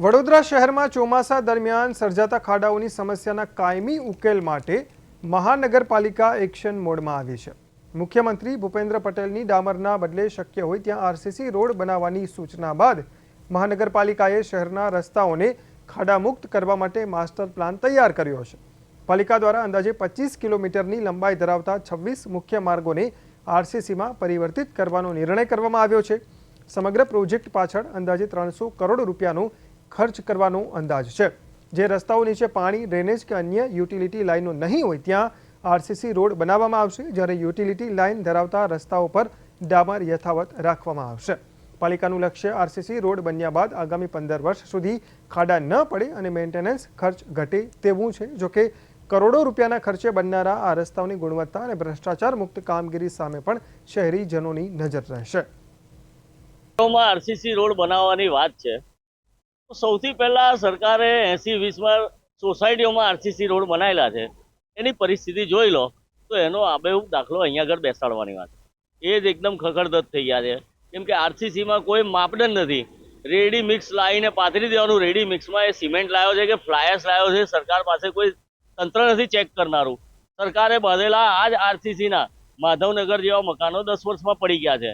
વડોદરા શહેરમાં ચોમાસા દરમિયાન સર્જાતા ખાડાઓની સમસ્યાના કાયમી ઉકેલ માટે મહાનગરપાલિકા એક્શન મોડમાં આવી છે। મુખ્યમંત્રી ભૂપેન્દ્ર પટેલની ડામરના બદલે શક્ય હોય ત્યાં આરસીસી રોડ બનાવવાની સૂચના બાદ મહાનગરપાલિકાએ શહેરના રસ્તાઓને ખાડામુક્ત કરવા માટે માસ્ટર પ્લાન તૈયાર કર્યો છે। પાલિકા દ્વારા અંદાજે 25 કિલોમીટરની લંબાઈ ધરાવતા 26 મુખ્ય માર્ગોને આરસીસીમાં પરિવર્તિત કરવાનો નિર્ણય કરવામાં આવ્યો છે। સમગ્ર પ્રોજેક્ટ પાછળ અંદાજે 300 કરોડ રૂપિયાનો खर्च करवानो अंदाज है। जे रस्ताओं नीचे पानी ड्रेनेज के अन्य यूटिलिटी लाइनों नहीं हो त्या आरसीसी रोड बनावामां आवशे, ज्यारे यूटिलिटी लाइन धरावता रस्ताओं पर डामर यथावत राखवामां आवशे। पालिकानुं लक्ष्य आरसीसी रोड बन्या बाद आगामी 15 वर्ष सुधी खाड़ा न पड़े अने मेन्टेनन्स खर्च घटे तेवुं छे। जो कि करोड़ों रूपियाना खर्चे बननारा आ रस्ताओनी गुणवत्ता अने भ्रष्टाचार मुक्त कामगीरी सामे पण शहेरीजनोनी नजर रहेशे। आरसीसी रोड बनाववानी वात छे तो सौथी पहला सरकारे 80-20 में सोसायटीओं में आरसीसी रोड बनायेला है। एनी परिस्थिति जोई लो तो एनो आबेहूब दाखलो अहींया आगळ बेसाडवानी वात ए ज एकदम खखड़धज थई गया है। केम के आरसीसी में कोई मापदंड नहीं, रेडी मिक्स लाईने पाथरी देवानुं। रेडी मिक्स में ए सीमेंट लाव्यो छे के फ्लायर्स लाव्यो छे, सरकार पासे कोई तंत्र नहीं चेक करनारू। सरकारे बांधेला आज आरसीसी ना माधवनगर जेवा मकानो 10 वर्ष में पड़ी गया है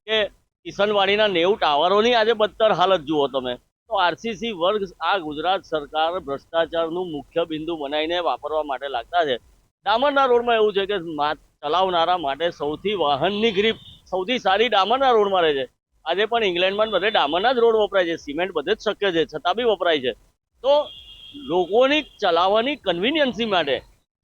के किशनवाड़ीना 90 टावरोनी आज बदतर हालत जुओ तमे। तो आरसीसी वर्ग आ गुजरात सरकार भ्रष्टाचारનું मुख्य बिंदु बनाવીને વાપરવા માટે લાગતા છે। ડામરના રોડમાં એવું છે કે ચલાવનારા માટે સૌથી વાહનની ગ્રીપ સૌથી સારી ડામરના રોડમાં રહે છે। આજે પણ ઇંગ્લેન્ડમાં બધે ડામરના જ રોડ વપરાય છે, સિમેન્ટ બધે જ શક્ય છે, છતાં બી વપરાય છે। તો લોકોની ચલાવવાની કન્વિનિયન્સી માટે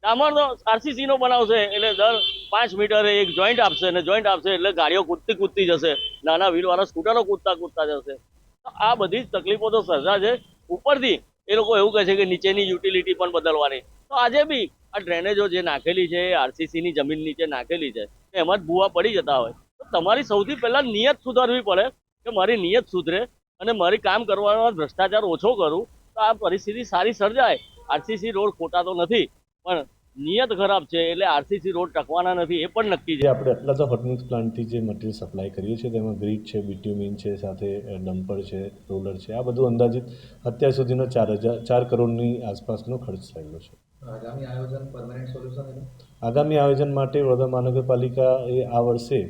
ડામરનો આરસીસીનો બનાવશે એટલે દર 5 મીટરે એક જોઈન્ટ આપશે અને જોઈન્ટ આપશે એટલે ગાડીઓ કૂદતી જશે, નાના વ્હીલવાળા સ્કૂટરો કૂદતા જશે। तो आ बधी तकलीफों तो सर्जा है। ऊपर थी ए लोग एवं कहे कि नीचेनी यूटिलिटी पण बदलवानी। तो आजे भी आ ड्रेनेजो जे नाखेली है आरसीसी नी जमीन नीचे नाखेली है एम ज भूवा पड़ी जता होय तो तमारी सौथी पहला नियत सुधारवी पड़े कि मारी नियत सुधरे अने मारी काम करवानो भ्रष्टाचार ओछो करूँ तो आ परिस्थिति सारी सर्जाय। आरसीसी रोड खोटा तो नहीं पण नियत खराब है એટલે आरसीसी रोड टकवाना नहीं ए पण नक्की है। આપણે અટલાસા હોટ મિક્સ પ્લાન્ટથી જે મટીરિયલ સપ્લાય કરીએ છીએ તેમાં ગ્રીટ છે, બિટ્યુમિન છે, સાથે ડમ્પર છે, રોલર છે, આ બધું અંદાજિત અત્યાર સુધીનો 4 કરોડની આસપાસનો ખર્ચ થયેલો છે। આગામી આયોજન પરમેનન્ટ સોલ્યુશન આગામી આયોજન માટે વડોદરા મહાનગરપાલિકાએ આ વર્ષે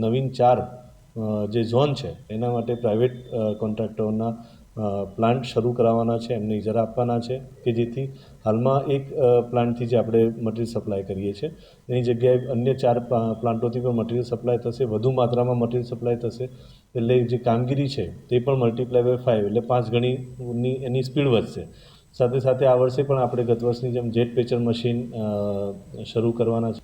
નવીન 4 જે ઝોન છે એના માટે પ્રાઇવેટ કોન્ટ્રાક્ટરોના પ્લાન્ટ શરૂ કરાવવાના છે, એમને ઇજારા આપવાના છે કે જેથી હાલમાં એક પ્લાન્ટથી જે આપણે મટીરિયલ સપ્લાય કરીએ છીએ એની જગ્યાએ અન્ય 4 પ્લાન્ટોથી પણ મટીરિયલ સપ્લાય થશે, વધુ માત્રામાં મટીરિયલ સપ્લાય થશે એટલે જે કામગીરી છે તે પણ મલ્ટીપ્લાય બાય 5 એટલે 5 ગણીની એની સ્પીડ વધશે। સાથે સાથે આ વર્ષે પણ આપણે ગત વર્ષની જેમ જેટ પેચર મશીન શરૂ કરવાના છે।